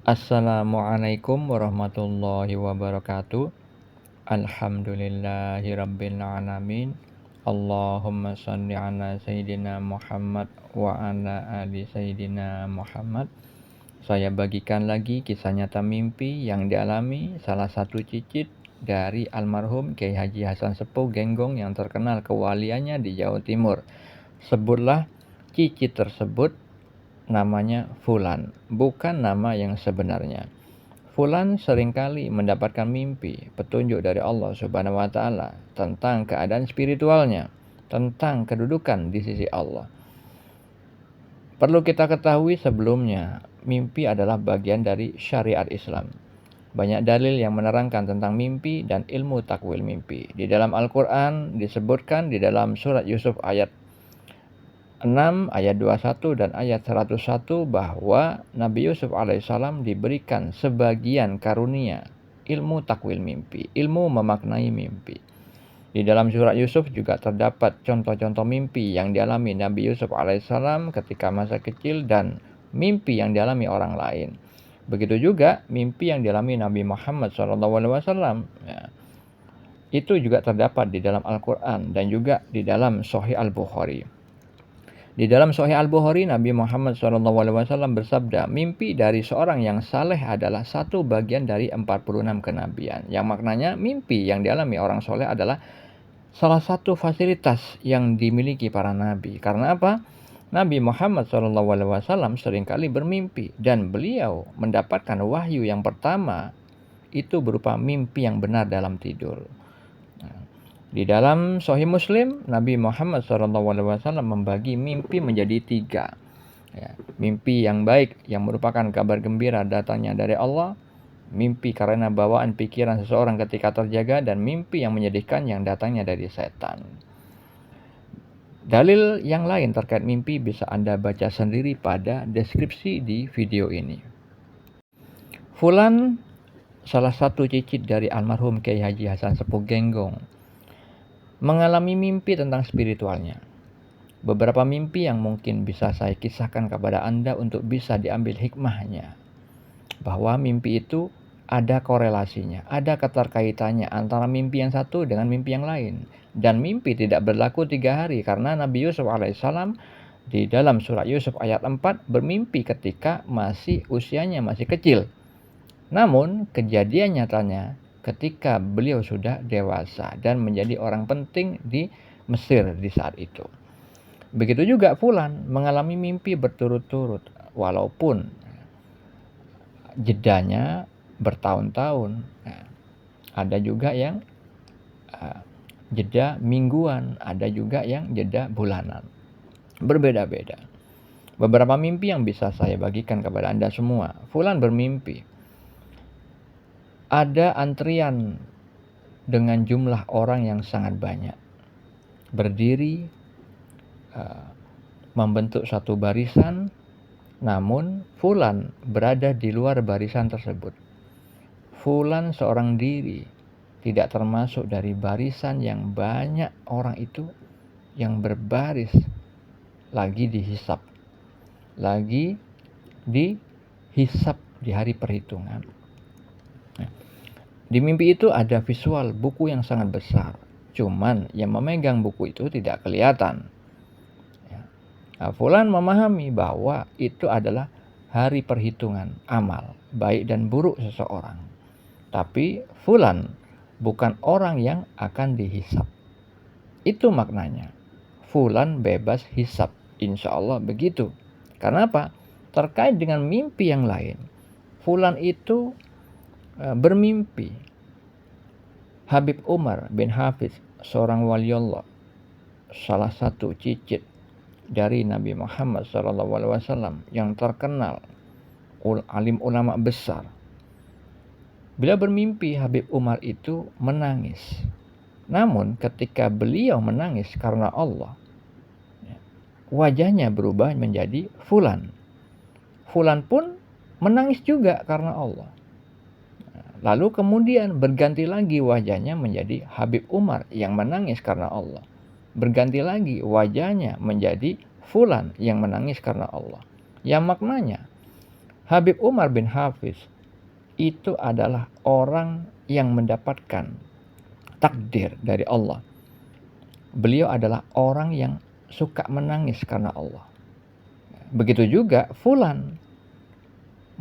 Assalamualaikum warahmatullahi wabarakatuh. Alhamdulillahirabbil alamin. Allahumma shalli ala sayyidina Muhammad wa ala ali sayyidina Muhammad. Saya bagikan lagi kisah nyata mimpi yang dialami salah satu cicit dari almarhum Kiai Haji Hasan Sepuh Genggong yang terkenal kewaliannya di Jawa Timur. Sebutlah cicit tersebut namanya Fulan, bukan nama yang sebenarnya. Fulan seringkali mendapatkan mimpi, petunjuk dari Allah Subhanahu wa taala tentang keadaan spiritualnya, tentang kedudukan di sisi Allah. Perlu kita ketahui sebelumnya, mimpi adalah bagian dari syariat Islam. Banyak dalil yang menerangkan tentang mimpi dan ilmu takwil mimpi. Di dalam Al-Quran disebutkan di dalam surat Yusuf ayat 6 ayat 21 dan ayat 101 bahwa Nabi Yusuf alaihissalam diberikan sebagian karunia ilmu takwil mimpi, ilmu memaknai mimpi. Di dalam surat Yusuf juga terdapat contoh-contoh mimpi yang dialami Nabi Yusuf alaihissalam ketika masa kecil dan mimpi yang dialami orang lain. Begitu juga mimpi yang dialami Nabi Muhammad SAW. Ya. Itu juga terdapat di dalam Al-Quran dan juga di dalam Sahih Al-Bukhari. Di dalam Sahih Al-Bukhari, Nabi Muhammad SAW bersabda, mimpi dari seorang yang saleh adalah satu bagian dari 46 kenabian. Yang maknanya mimpi yang dialami orang soleh adalah salah satu fasilitas yang dimiliki para nabi. Karena apa? Nabi Muhammad SAW seringkali bermimpi dan beliau mendapatkan wahyu yang pertama itu berupa mimpi yang benar dalam tidur. Di dalam Sahih Muslim, Nabi Muhammad SAW membagi mimpi menjadi 3. Ya, mimpi yang baik yang merupakan kabar gembira datangnya dari Allah, mimpi karena bawaan pikiran seseorang ketika terjaga, dan mimpi yang menyedihkan yang datangnya dari setan. Dalil yang lain terkait mimpi bisa Anda baca sendiri pada deskripsi di video ini. Fulan, salah satu cicit dari almarhum Kiai Haji Hasan Sepuh Genggong, mengalami mimpi tentang spiritualnya. Beberapa mimpi yang mungkin bisa saya kisahkan kepada Anda untuk bisa diambil hikmahnya. Bahwa mimpi itu ada korelasinya, ada keterkaitannya antara mimpi yang satu dengan mimpi yang lain. Dan mimpi tidak berlaku 3 hari karena Nabi Yusuf alaihissalam di dalam surat Yusuf ayat 4 bermimpi ketika usianya masih kecil. Namun kejadian nyatanya ketika beliau sudah dewasa dan menjadi orang penting di Mesir di saat itu. Begitu juga Fulan mengalami mimpi berturut-turut walaupun jedanya bertahun-tahun. Ada juga yang jeda mingguan, ada juga yang jeda bulanan. Berbeda-beda. Beberapa mimpi yang bisa saya bagikan kepada Anda semua. Fulan bermimpi ada antrian dengan jumlah orang yang sangat banyak. Berdiri, membentuk satu barisan, namun Fulan berada di luar barisan tersebut. Fulan seorang diri, tidak termasuk dari barisan yang banyak orang itu yang berbaris, lagi dihisap. Lagi dihisap di hari perhitungan. Di mimpi itu ada visual buku yang sangat besar. Cuman yang memegang buku itu tidak kelihatan. Fulan memahami bahwa itu adalah hari perhitungan amal, baik dan buruk seseorang. Tapi Fulan bukan orang yang akan dihisap. Itu maknanya. Fulan bebas hisap. Insya Allah begitu. Karena apa? Terkait dengan mimpi yang lain. Fulan itu bermimpi Habib Umar bin Hafiz, seorang wali Allah, salah satu cicit dari Nabi Muhammad SAW yang terkenal, alim ulama besar. Beliau bermimpi Habib Umar itu menangis. Namun ketika beliau menangis karena Allah, wajahnya berubah menjadi Fulan. Fulan pun menangis juga karena Allah. Lalu kemudian berganti lagi wajahnya menjadi Habib Umar yang menangis karena Allah. Berganti lagi wajahnya menjadi Fulan yang menangis karena Allah. Yang maknanya Habib Umar bin Hafiz itu adalah orang yang mendapatkan takdir dari Allah. Beliau adalah orang yang suka menangis karena Allah. Begitu juga Fulan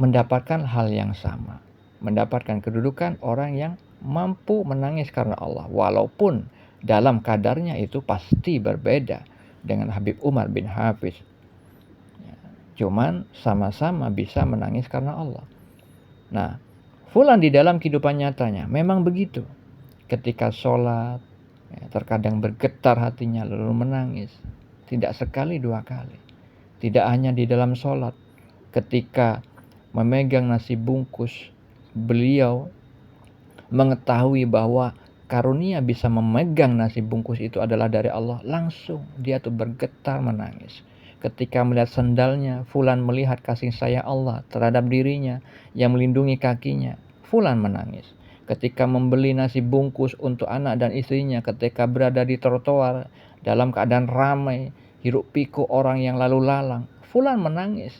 mendapatkan hal yang sama. Mendapatkan kedudukan orang yang mampu menangis karena Allah. Walaupun dalam kadarnya itu pasti berbeda dengan Habib Umar bin Hafiz. Cuman sama-sama bisa menangis karena Allah. Nah, Fulan di dalam kehidupan nyatanya memang begitu. Ketika sholat, terkadang bergetar hatinya lalu menangis. Tidak sekali dua kali. Tidak hanya di dalam sholat. Ketika memegang nasi bungkus, beliau mengetahui bahwa karunia bisa memegang nasi bungkus itu adalah dari Allah. Langsung dia tuh bergetar menangis. Ketika melihat sendalnya, Fulan melihat kasih sayang Allah terhadap dirinya yang melindungi kakinya. Fulan menangis. Ketika membeli nasi bungkus untuk anak dan istrinya, ketika berada di trotoar dalam keadaan ramai, hiruk pikuk orang yang lalu lalang, Fulan menangis.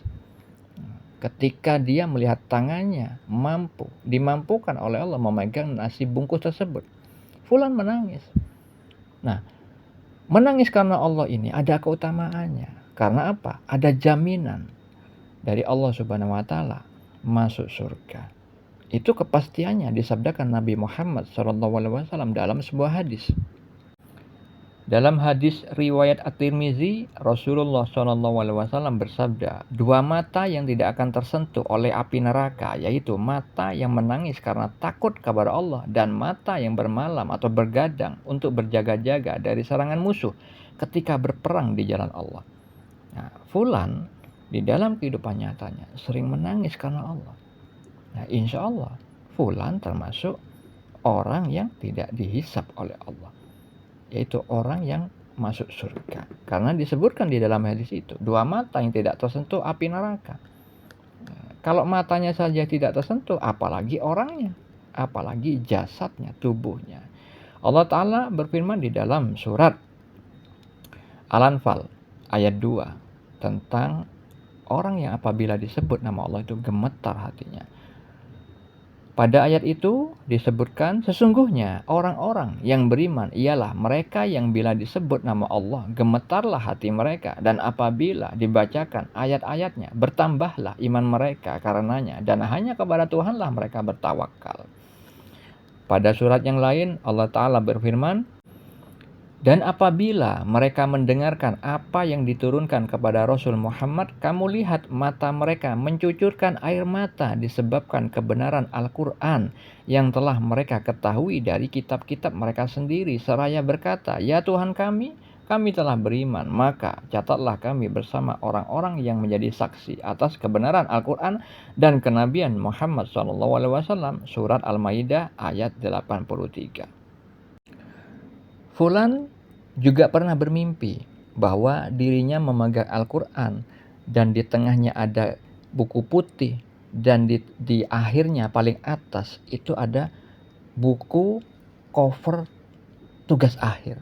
Ketika dia melihat tangannya dimampukan oleh Allah memegang nasi bungkus tersebut, Fulan menangis. Nah, menangis karena Allah ini ada keutamaannya. Karena apa? Ada jaminan dari Allah Subhanahu wa taala masuk surga. Itu kepastiannya disabdakan Nabi Muhammad SAW dalam sebuah hadis. Dalam hadis riwayat At-Tirmizi, Rasulullah SAW bersabda, dua mata yang tidak akan tersentuh oleh api neraka, yaitu mata yang menangis karena takut kepada Allah dan mata yang bermalam atau bergadang untuk berjaga-jaga dari serangan musuh ketika berperang di jalan Allah. Nah, Fulan di dalam kehidupan nyatanya sering menangis karena Allah. Nah, insya Allah Fulan termasuk orang yang tidak dihisab oleh Allah, yaitu orang yang masuk surga. Karena disebutkan di dalam hadis itu, dua mata yang tidak tersentuh api neraka. Kalau matanya saja tidak tersentuh, apalagi orangnya, apalagi jasadnya, tubuhnya. Allah Ta'ala berfirman di dalam surat Al-Anfal ayat 2 tentang orang yang apabila disebut nama Allah itu gemetar hatinya. Pada ayat itu disebutkan sesungguhnya orang-orang yang beriman ialah mereka yang bila disebut nama Allah gemetarlah hati mereka, dan apabila dibacakan ayat-ayatnya bertambahlah iman mereka karenanya, dan hanya kepada Tuhanlah mereka bertawakal. Pada surat yang lain Allah Ta'ala berfirman, dan apabila mereka mendengarkan apa yang diturunkan kepada Rasul Muhammad, kamu lihat mata mereka mencucurkan air mata disebabkan kebenaran Al-Quran yang telah mereka ketahui dari kitab-kitab mereka sendiri, seraya berkata, ya Tuhan kami telah beriman, maka catatlah kami bersama orang-orang yang menjadi saksi atas kebenaran Al-Quran dan kenabian Muhammad SAW. Surat Al-Maidah ayat 83. Fulan juga pernah bermimpi bahwa dirinya memegang Al-Quran dan di tengahnya ada buku putih, dan di akhirnya paling atas itu ada buku cover tugas akhir,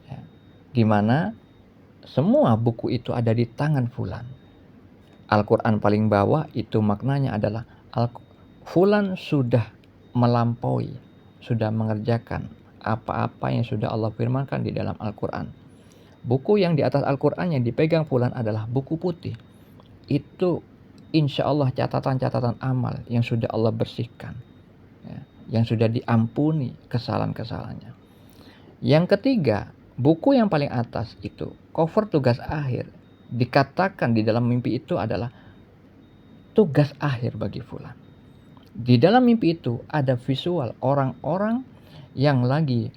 ya, di mana semua buku itu ada di tangan Fulan. Al-Quran paling bawah itu maknanya adalah Fulan sudah melampaui, sudah mengerjakan apa-apa yang sudah Allah firmankan di dalam Al-Quran. Buku yang di atas Al-Quran yang dipegang Fulan adalah buku putih. Itu insya Allah catatan-catatan amal yang sudah Allah bersihkan, ya, yang sudah diampuni kesalahan-kesalahannya. Yang ketiga, buku yang paling atas itu cover tugas akhir, dikatakan di dalam mimpi itu adalah tugas akhir bagi Fulan. Di dalam mimpi itu ada visual orang-orang yang lagi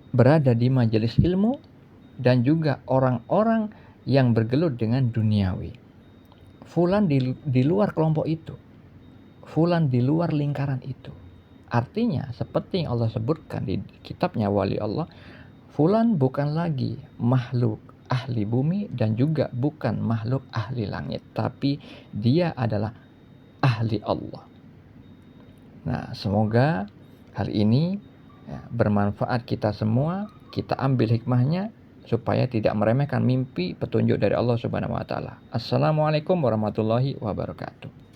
berada di majelis ilmu dan juga orang-orang yang bergelut dengan duniawi. Fulan di luar kelompok itu. Fulan di luar lingkaran itu. Artinya seperti yang Allah sebutkan di kitabnya Wali Allah, Fulan bukan lagi makhluk ahli bumi dan juga bukan makhluk ahli langit, tapi dia adalah ahli Allah. Nah, semoga hal ini bermanfaat kita semua, kita ambil hikmahnya, supaya tidak meremehkan mimpi petunjuk dari Allah Subhanahu wa taala. Assalamualaikum warahmatullahi wabarakatuh.